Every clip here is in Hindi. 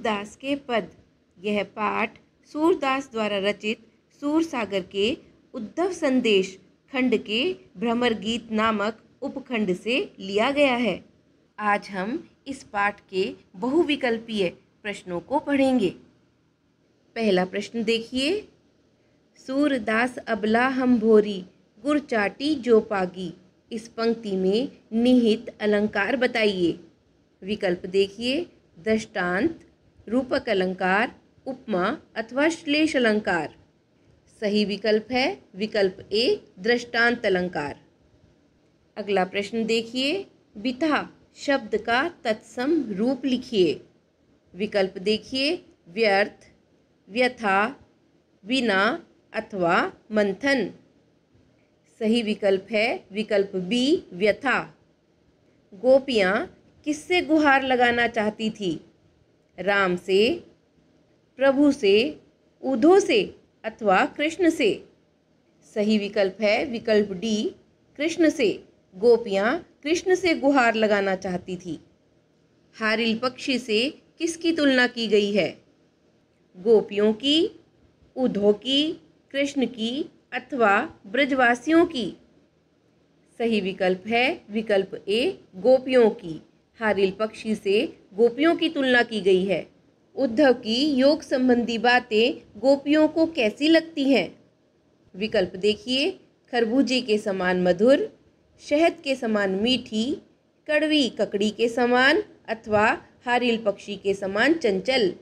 सूरदास के पद। यह पाठ सूरदास द्वारा रचित सूरसागर के उद्धव संदेश खंड के भ्रमर गीत नामक उपखंड से लिया गया है। आज हम इस पाठ के बहुविकल्पीय प्रश्नों को पढ़ेंगे। पहला प्रश्न देखिए। सूरदास अबला हम भोरी गुर चाटी जो पागी। इस पंक्ति में निहित अलंकार बताइए। विकल्प देखिए। दृष्टांत, रूपक अलंकार, उपमा अथवा श्लेष अलंकार। सही विकल्प है विकल्प ए, दृष्टांत अलंकार। अगला प्रश्न देखिए। बिथा शब्द का तत्सम रूप लिखिए। विकल्प देखिए। व्यर्थ, व्यथा, बिना अथवा मंथन। सही विकल्प है विकल्प बी, व्यथा। गोपियाँ किससे गुहार लगाना चाहती थी? राम से, प्रभु से, उद्धव से अथवा कृष्ण से। सही विकल्प है विकल्प डी, कृष्ण से। गोपियाँ कृष्ण से गुहार लगाना चाहती थी। हारिल पक्षी से किसकी तुलना की गई है? गोपियों की, उद्धव की, कृष्ण की अथवा ब्रजवासियों की। सही विकल्प है विकल्प ए, गोपियों की। हारिल पक्षी से गोपियों की तुलना की गई है। उद्धव की योग संबंधी बातें गोपियों को कैसी लगती हैं? विकल्प देखिए। खरबूजे के समान मधुर, शहद के समान मीठी, कड़वी ककड़ी के समान अथवा हारिल पक्षी के समान चंचल।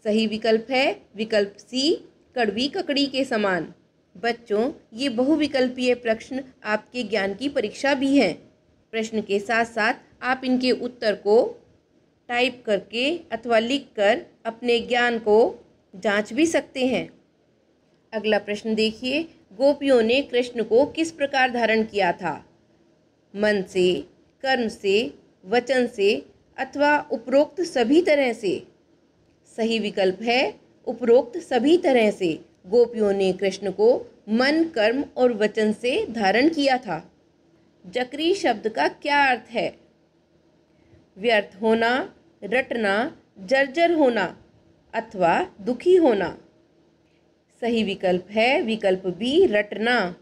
सही विकल्प है विकल्प सी, कड़वी ककड़ी के समान। बच्चों, ये बहुविकल्पीय प्रश्न आपके ज्ञान की परीक्षा भी हैं। प्रश्न के साथ साथ आप इनके उत्तर को टाइप करके अथवा लिखकर अपने ज्ञान को जांच भी सकते हैं। अगला प्रश्न देखिए। गोपियों ने कृष्ण को किस प्रकार धारण किया था? मन से, कर्म से, वचन से अथवा उपरोक्त सभी तरह से। सही विकल्प है उपरोक्त सभी तरह से। गोपियों ने कृष्ण को मन, कर्म और वचन से धारण किया था। जकरी शब्द का क्या अर्थ है? व्यर्थ होना, रटना, जर्जर होना अथवा दुखी होना। सही विकल्प है विकल्प बी, रटना।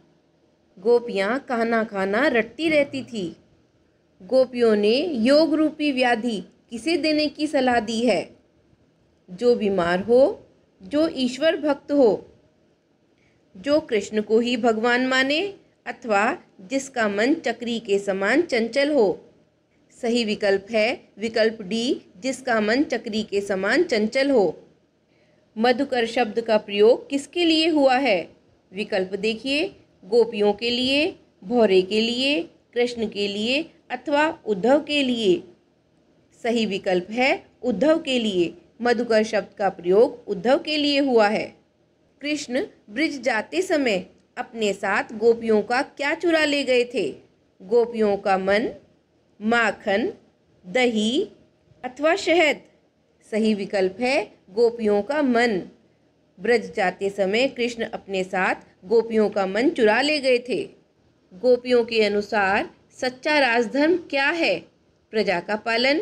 गोपियाँ खाना खाना रटती रहती थी। गोपियों ने योग रूपी व्याधि किसे देने की सलाह दी है? जो बीमार हो, जो ईश्वर भक्त हो, जो कृष्ण को ही भगवान माने अथवा जिसका मन चक्री के समान चंचल हो। सही विकल्प है विकल्प डी, जिसका मन चक्री के समान चंचल हो। मधुकर शब्द का प्रयोग किसके लिए हुआ है? विकल्प देखिए। गोपियों के लिए, भौरे के लिए, कृष्ण के लिए अथवा उद्धव के लिए। सही विकल्प है उद्धव के लिए। मधुकर शब्द का प्रयोग उद्धव के लिए हुआ है। कृष्ण ब्रिज जाते समय अपने साथ गोपियों का क्या चुरा ले गए थे? गोपियों का मन, माखन, दही अथवा शहद। सही विकल्प है गोपियों का मन। ब्रज जाते समय कृष्ण अपने साथ गोपियों का मन चुरा ले गए थे। गोपियों के अनुसार सच्चा राजधर्म क्या है? प्रजा का पालन,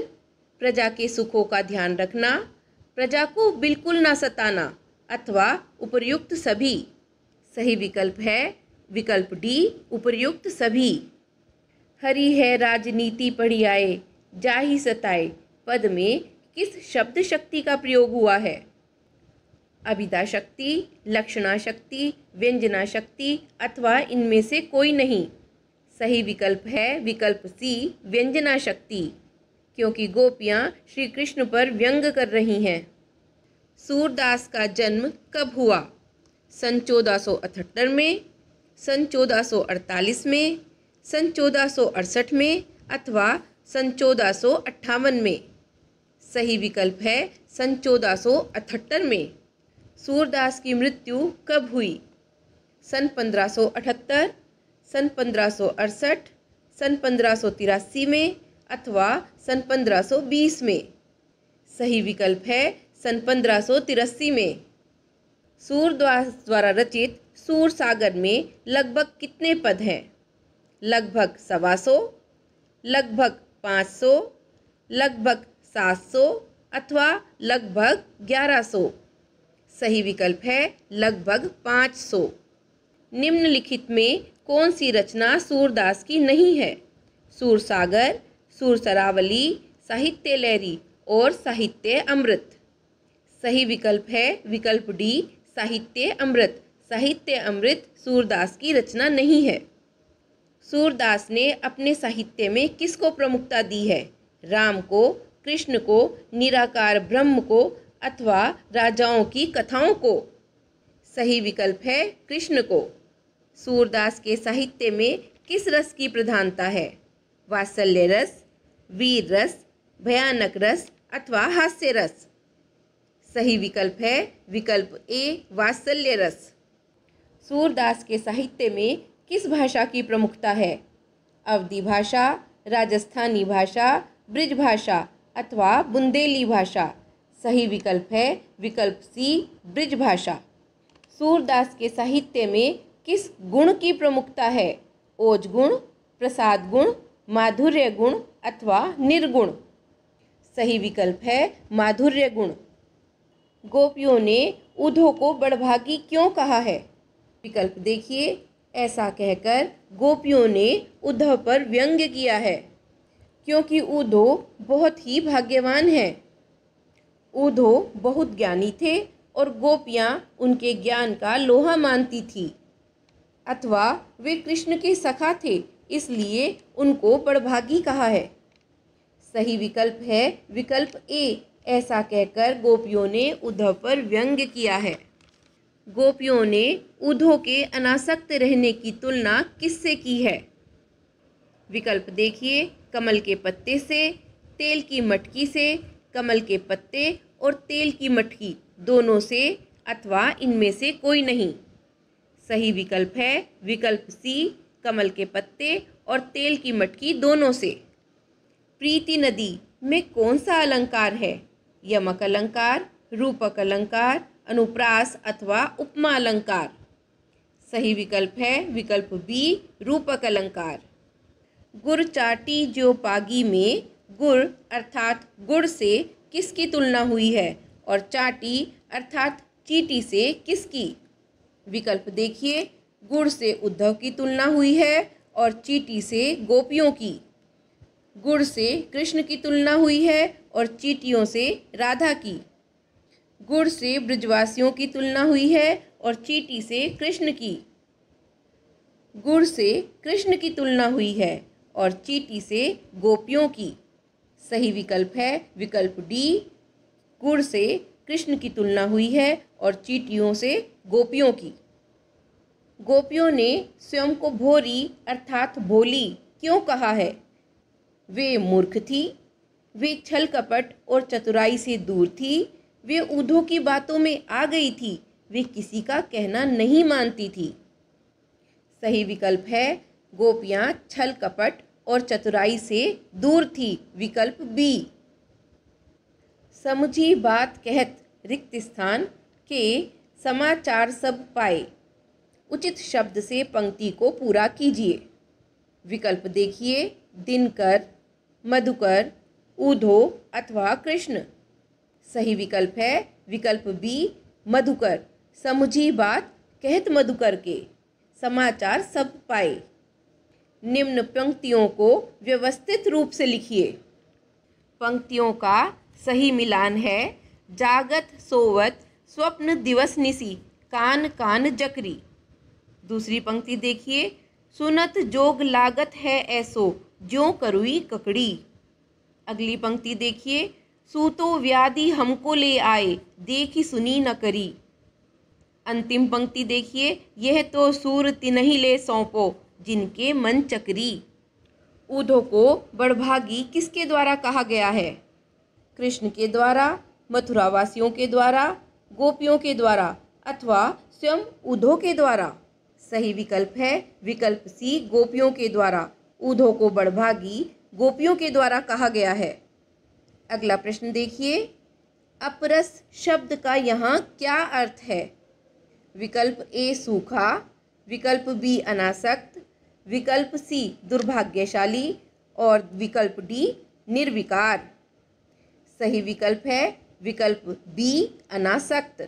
प्रजा के सुखों का ध्यान रखना, प्रजा को बिल्कुल ना सताना अथवा उपर्युक्त सभी। सही विकल्प है विकल्प डी, उपर्युक्त सभी। हरि है राजनीति पढ़ी आए, जाहि सताए पद में किस शब्द शक्ति का प्रयोग हुआ है? अभिधा शक्ति, लक्षणा शक्ति, व्यंजना शक्ति अथवा इनमें से कोई नहीं। सही विकल्प है विकल्प सी, व्यंजना शक्ति, क्योंकि गोपियाँ श्री कृष्ण पर व्यंग कर रही हैं। सूरदास का जन्म कब हुआ? सन 1478 में, सन 1448 में, सन 1468 में अथवा सन 1458 में। सही विकल्प है सन 1478 में। सूरदास की मृत्यु कब हुई? सन 1578, सन 1568, सन 1583 में अथवा सन 1520 में। सही विकल्प है सन 1583 में। सूरदास द्वारा रचित सूरसागर में लगभग कितने पद हैं? लगभग 125, लगभग 500, लगभग 700 अथवा लगभग 1100। सही विकल्प है लगभग 500। निम्नलिखित में कौन सी रचना सूरदास की नहीं है? सूरसागर, सुरसरावली, साहित्य लहरी और साहित्य अमृत। सही विकल्प है विकल्प डी, साहित्य अमृत। साहित्य अमृत सूरदास की रचना नहीं है। सूरदास ने अपने साहित्य में किसको प्रमुखता दी है? राम को, कृष्ण को, निराकार ब्रह्म को अथवा राजाओं की कथाओं को? सही विकल्प है कृष्ण को। सूरदास के साहित्य में किस रस की प्रधानता है? वात्सल्य रस, वीर रस, भयानक रस अथवा हास्य रस? सही विकल्प है विकल्प ए, वात्सल्य रस। सूरदास के साहित्य में किस भाषा की प्रमुखता है? अवधी भाषा, राजस्थानी भाषा, ब्रिज भाषा अथवा बुंदेली भाषा? सही विकल्प है विकल्प सी, ब्रिज भाषा। सूरदास के साहित्य में किस गुण की प्रमुखता है? ओज गुण, प्रसाद गुण, माधुर्य गुण अथवा निर्गुण? सही विकल्प है माधुर्य गुण। गोपियों ने उद्धव को बड़भागी क्यों कहा है? विकल्प देखिए। ऐसा कहकर गोपियों ने उद्धव पर व्यंग्य किया है क्योंकि उद्धव बहुत ही भाग्यवान है। उद्धव बहुत ज्ञानी थे और गोपियाँ उनके ज्ञान का लोहा मानती थी, अथवा वे कृष्ण के सखा थे, इसलिए उनको बड़भागी कहा है। सही विकल्प है विकल्प ए। ऐसा कहकर गोपियों ने उद्धव पर व्यंग्य किया है। गोपियों ने उद्धव के अनासक्त रहने की तुलना किससे की है? विकल्प देखिए। कमल के पत्ते से, तेल की मटकी से, कमल के पत्ते और तेल की मटकी दोनों से अथवा इनमें से कोई नहीं? सही विकल्प है विकल्प सी, कमल के पत्ते और तेल की मटकी दोनों से। प्रीति नदी में कौन सा अलंकार है? यमक अलंकार, रूपक अलंकार, अनुप्रास अथवा उपमा अलंकार? सही विकल्प है विकल्प बी, रूपक अलंकार। गुर चाटी जो पागी में गुर अर्थात गुड़ से किसकी तुलना हुई है और चाटी अर्थात चींटी से किसकी? विकल्प देखिए। गुड़ से उद्धव की तुलना हुई है और चींटी से गोपियों की। गुड़ से कृष्ण की तुलना हुई है और चींटियों से राधा की। गुड़ से ब्रजवासियों की तुलना हुई है और चींटी से कृष्ण की। गुड़ से कृष्ण की तुलना हुई है और चींटी से गोपियों की। सही विकल्प है विकल्प डी, गुड़ से कृष्ण की तुलना हुई है और चींटियों से गोपियों की। गोपियों ने स्वयं को भोरी अर्थात भोली क्यों कहा है? वे मूर्ख थी, वे छल कपट और चतुराई से दूर थी, वे उद्धव की बातों में आ गई थी, वे किसी का कहना नहीं मानती थी। सही विकल्प है गोपियाँ छल कपट और चतुराई से दूर थी, विकल्प बी। समझी बात कहत रिक्त स्थान के समाचार सब पाए। उचित शब्द से पंक्ति को पूरा कीजिए। विकल्प देखिए। दिनकर, मधुकर, उद्धव अथवा कृष्ण? सही विकल्प है विकल्प बी, मधुकर। समझी बात कहत मधुकर के, समाचार सब पाए। निम्न पंक्तियों को व्यवस्थित रूप से लिखिए। पंक्तियों का सही मिलान है। जागत सोवत स्वप्न दिवस निसी, कान कान जकरी। दूसरी पंक्ति देखिए। सुनत जोग लागत है ऐसो, ज्यों करुई ककड़ी। अगली पंक्ति देखिए। सूतो व्याधि हमको ले आए, देखी सुनी न करी। अंतिम पंक्ति देखिए। यह तो सूर तिन्हि ले सौंपो, जिनके मन चकरी। उद्धव को बड़भागी किसके द्वारा कहा गया है? कृष्ण के द्वारा, मथुरावासियों के द्वारा, गोपियों के द्वारा अथवा स्वयं उद्धव के द्वारा? सही विकल्प है विकल्प सी, गोपियों के द्वारा। उद्धव को बड़भागी गोपियों के द्वारा कहा गया है। अगला प्रश्न देखिए। अपरस शब्द का यहाँ क्या अर्थ है? विकल्प ए सूखा, विकल्प बी अनासक्त, विकल्प सी दुर्भाग्यशाली और विकल्प डी निर्विकार। सही विकल्प है विकल्प बी, अनासक्त।